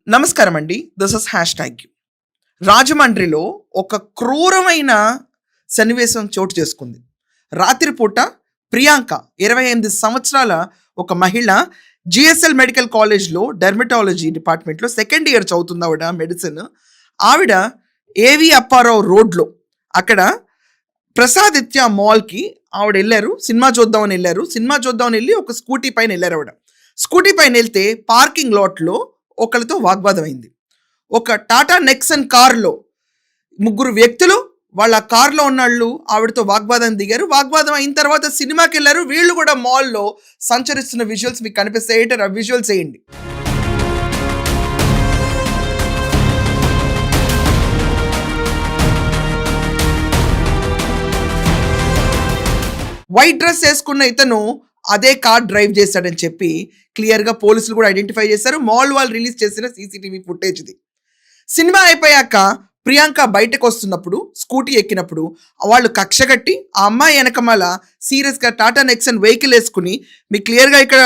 నమస్కారం అండి. This is hash tag you. రాజమండ్రిలో ఒక క్రూరమైన సన్నివేశం చోటు చేసుకుంది. రాత్రిపూట ప్రియాంక 28 సంవత్సరాల ఒక మహిళ జిఎస్ఎల్ మెడికల్ కాలేజ్‌లో డెర్మటాలజీ డిపార్ట్మెంట్‌లో సెకండ్ ఇయర్ చదువుతుంది ఆవిడ మెడిసిన్. ఆవిడ ఏవి అప్పారావు రోడ్‌లో అక్కడ ప్రసాదిత్య మాల్‌కి ఆవిడెళ్లారు. సినిమా చూద్దామని ఎళ్లారు. సినిమా చూద్దామని ఎళ్లి ఒక స్కూటీ పైన ఎళ్లారావిడ. స్కూటీ పైనెళ్తే పార్కింగ్ లాట్‌లో ఒకళ్ళతో వాగ్వాదం అయింది. ఒక టాటా నెక్సన్ కార్‌లో ముగ్గురు వ్యక్తులు వాళ్ళ కార్‌లో ఉన్నోళ్ళు ఆవిడతో వాగ్వాదం దిగారు. వాగ్వాదం అయిన తర్వాత సినిమాకెళ్లారు. వీళ్ళు కూడా మాల్‌లో సంచరిస్తున్న విజువల్స్ మీకు కనిపిస్తాయి. ఏంటో ఆ విజువల్స్ ఎయండి. వైట్ డ్రెస్ వేసుకున్న ఇతను అదే కార్ డ్రైవ్ చేశాడని చెప్పి క్లియర్‌గా పోలీసులు కూడా ఐడెంటిఫై చేశారు. మాల్ వాళ్ళు రిలీజ్ చేసిన సీసీటీవీ ఫుటేజ్‌ది. సినిమా అయిపోయాక ప్రియాంక బయటకొస్తున్నప్పుడు స్కూటీ ఎక్కినప్పుడు వాళ్ళు కక్షగట్టి ఆ అమ్మాయి వెనకమాల సీరియస్‌గా టాటా నెక్సన్ వెహికల్ వేసుకుని మీకు క్లియర్‌గా ఇక్కడ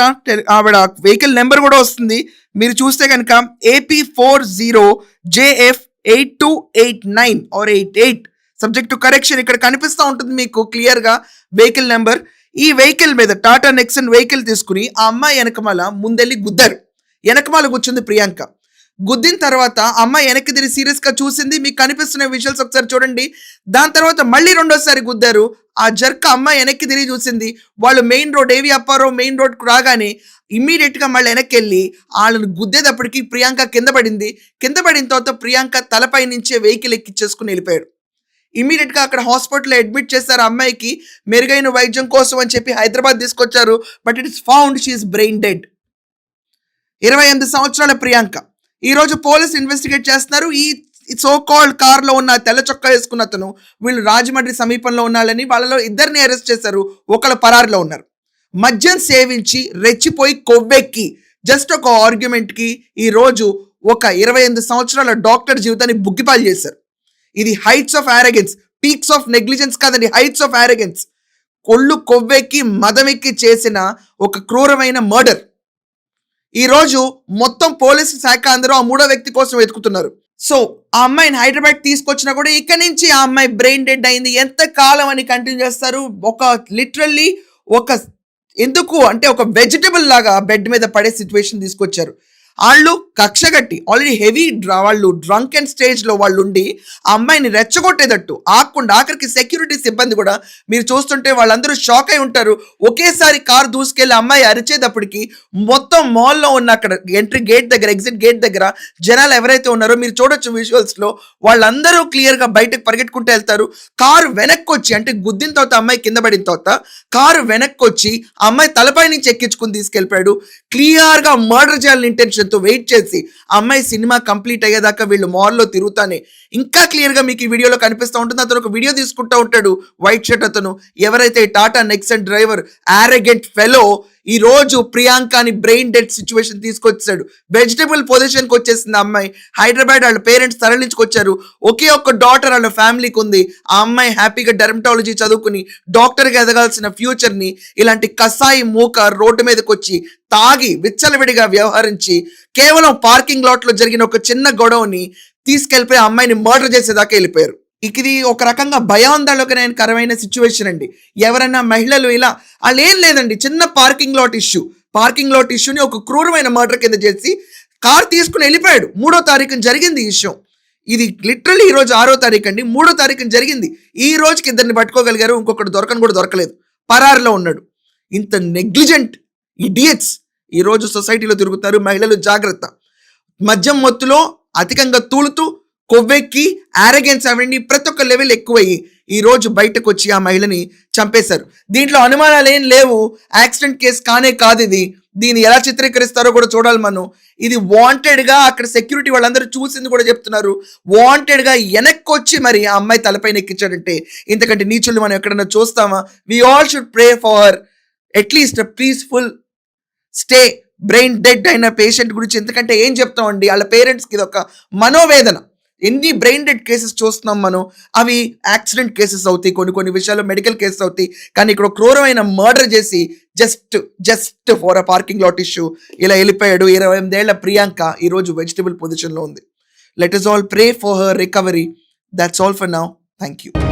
ఆవిడ వెహికల్ నెంబర్ కూడా వస్తుంది. మీరు చూస్తే కనుక AP40JF8289 are 88 subject to correction ఇక్కడ కనిపిస్తూ ఉంటుంది మీకు క్లియర్‌గా వెహికల్ నెంబర్. ఈ వెహికల్ మీద టాటా నెక్సన్ వెహికల్ తీసుకుని ఆ అమ్మాయి వెనకమాల ముందెళ్ళి గుద్దారు. వెనకమాల కూర్చుంది ప్రియాంక. గుద్దిన తర్వాత అమ్మాయి వెనక్కి తిరిగి సీరియస్‌గా చూసింది. మీకు కనిపిస్తున్న విజువల్స్ ఒకసారి చూడండి. దాని తర్వాత మళ్ళీ రెండోసారి గుద్దారు. ఆ జర్క్ అమ్మాయి వెనక్కి తిరిగి చూసింది. వాళ్ళు మెయిన్ రోడ్ ఏవి అప్పారావు మెయిన్ రోడ్‌కు రాగానే ఇమ్మీడియట్‌గా మళ్ళీ వెనక్కెళ్ళి వాళ్ళని గుద్దేటప్పటికి ప్రియాంక కింద పడింది. కింద పడిన తర్వాత ప్రియాంక తలపై నుంచే వెహికల్ ఎక్కిచ్చేసుకుని వెళ్ళిపోయాడు. ఇమ్మీడియట్‌గా అక్కడ హాస్పిటల్‌లో అడ్మిట్ చేశారు. అమ్మాయికి మెరుగైన వైద్యం కోసం అని చెప్పి హైదరాబాద్ తీసుకొచ్చారు. But it is found she is brain dead. 28 సంవత్సరాల ప్రియాంక. ఈరోజు పోలీసు ఇన్వెస్టిగేట్ చేస్తున్నారు. ఈ సో కాల్డ్ కార్‌లో ఉన్న తెల్ల చొక్కా వేసుకున్న అతను వీళ్ళు రాజమండ్రి సమీపంలో ఉన్నారని వాళ్ళలో ఇద్దరిని అరెస్ట్ చేశారు. ఒకళ్ళు పరారులో ఉన్నారు. మద్యం సేవించి రెచ్చిపోయి కొవ్వెక్కి జస్ట్ ఒక ఆర్గ్యుమెంట్‌కి ఈరోజు ఒక 28 సంవత్సరాల డాక్టర్ జీవితాన్ని బుగ్గిపాలు చేశారు. ఇది heights of arrogance, peaks of negligence కాదండి, హైట్స్ ఆఫ్ ఆరగెన్స్. కొళ్ళు కొవ్వెక్కి మదమెక్కి చేసిన ఒక క్రూరమైన మర్డర్. ఈరోజు మొత్తం పోలీసు శాఖ అందరూ ఆ మూడో వ్యక్తి కోసం వెతుకుతున్నారు. సో ఆ అమ్మాయిని హైదరాబాద్ తీసుకొచ్చినా కూడా ఇక్కడ నుంచి ఆ అమ్మాయి బ్రెయిన్ డెడ్ అయింది. ఎంత కాలం అని కంటిన్యూ చేస్తారు? ఒక లిటరల్లీ ఒక ఎందుకు అంటే ఒక వెజిటబుల్ లాగా బెడ్ మీద పడే సిచ్యువేషన్ తీసుకొచ్చారు. వాళ్ళు కక్షగట్టి ఆల్రెడీ హెవీ వాళ్ళు డ్రంక్ అండ్ స్టేజ్లో వాళ్ళు ఉండి ఆ అమ్మాయిని రెచ్చగొట్టేటట్టు ఆకుండా ఆఖరికి సెక్యూరిటీ సిబ్బంది కూడా మీరు చూస్తుంటే వాళ్ళందరూ షాక్ అయి ఉంటారు. ఒకేసారి కారు దూసుకెళ్ళి అమ్మాయి అరిచేటప్పటికి మొత్తం మాల్లో ఉన్న అక్కడ ఎంట్రీ గేట్ దగ్గర ఎగ్జిట్ గేట్ దగ్గర జనాలు ఎవరైతే ఉన్నారో మీరు చూడొచ్చు విజువల్స్లో, వాళ్ళందరూ క్లియర్గా బయటకు పరిగెట్టుకుంటూ వెళ్తారు. కారు వెనక్కి వచ్చి అంటే గుద్దిన తర్వాత అమ్మాయి కింద పడిన తర్వాత కారు వెనక్కి వచ్చి ఆ అమ్మాయి తలపై నుంచి ఎక్కించుకుని తీసుకెళ్ళిపోయాడు. క్లియర్గా మర్డర్ చేయాలని ఇంటెన్షన్తో వెయిట్ చేసి ఆ అమ్మాయి సినిమా కంప్లీట్ అయ్యేదాకా వీళ్ళు మాల్లో తిరుగుతానే ఇంకా క్లియర్గా మీకు ఈ వీడియోలో కనిపిస్తూ ఉంటుంది. అతను ఒక వీడియో తీసుకుంటూ ఉంటాడు. వైట్ షర్ట్ అతను ఎవరైతే Tata Nexon driver arrogant fellow ఈ రోజు ప్రియాంకని బ్రెయిన్ డెడ్ సిచ్యువేషన్ తీసుకొచ్చాడు. వెజిటబుల్ పొజిషన్కి వచ్చేసింది అమ్మాయి. హైదరాబాద్ వాళ్ళ పేరెంట్స్ తరలించుకొచ్చారు. ఒకే ఒక్క డాటర్ వాళ్ళ ఫ్యామిలీకి ఉంది. ఆ అమ్మాయి హ్యాపీగా డెర్మటాలజీ చదువుకుని డాక్టర్గా ఎదగాల్సిన ఫ్యూచర్ని ఇలాంటి కసాయి మూక రోడ్డు మీదకి వచ్చి తాగి విచ్చలవిడిగా వ్యవహరించి కేవలం పార్కింగ్ లాట్లో జరిగిన ఒక చిన్న గొడవని తీసుకెళ్ళిపోయి అమ్మాయిని మర్డర్ చేసేదాకా వెళ్ళిపోయారు. ఇది ఒక రకంగా భయాందోళనకరమైన సిచ్యువేషన్ అండి. ఎవరైనా మహిళలు ఇలా వాళ్ళు ఏం లేదండి, చిన్న పార్కింగ్ లాట్ ఇష్యూని ఒక క్రూరమైన మర్డర్ కింద చేసి కార్ తీసుకుని వెళ్ళిపోయాడు. 3వ తారీఖున జరిగింది ఈ విషయం. ఇది లిటరల్లీ ఈ రోజు 6వ తారీఖు అండి. 3వ తారీఖున జరిగింది. ఈ రోజుకి ఇద్దరిని పట్టుకోగలిగారు. ఇంకొకటి దొరకని కూడా దొరకలేదు, పరారులో ఉన్నాడు. ఇంత నెగ్లిజెంట్ ఇడియట్స్ ఈరోజు సొసైటీలో తిరుగుతారు. మహిళలు జాగ్రత్త. మద్యం మత్తులో అధికంగా తూలుతూ కొవ్వెక్కి ఆరగెన్స్ అవన్నీ ప్రతి ఒక్క లెవెల్ ఎక్కువయ్యి ఈరోజు బయటకు వచ్చి ఆ మహిళని చంపేశారు. దీంట్లో అనుమానాలు ఏం లేవు. యాక్సిడెంట్ కేసు కానే కాదు ఇది. దీన్ని ఎలా చిత్రీకరిస్తారో కూడా చూడాలి మనం. ఇది వాంటెడ్గా అక్కడ సెక్యూరిటీ వాళ్ళందరూ చూసింది కూడా చెప్తున్నారు. వాంటెడ్గా వెనక్కి వచ్చి మరి ఆ అమ్మాయి తలపైన ఎక్కించాడంటే ఇంతకంటే నీచులు మనం ఎక్కడన్నా చూస్తామా? We all should pray for at least peaceful stay. Brain dead అయిన పేషెంట్ గురించి ఎందుకంటే ఏం చెప్తామండి, వాళ్ళ పేరెంట్స్కి ఇది ఒక మనోవేదన. ఎన్ని బ్రెయిన్ డెడ్ కేసెస్ చూస్తున్నాం మనం. అవి యాక్సిడెంట్ కేసెస్ అవుతాయి, కొన్ని విషయాల్లో మెడికల్ కేసెస్ అవుతాయి. కానీ ఇక్కడ ఒక క్రూరమైన మర్డర్ చేసి just for a parking lot issue ఇలా వెళ్ళిపోయాడు. 28 ఏళ్ల ప్రియాంక ఈరోజు వెజిటబుల్ పొజిషన్లో ఉంది. Let us all pray for her recovery. That's all for now. Thank you.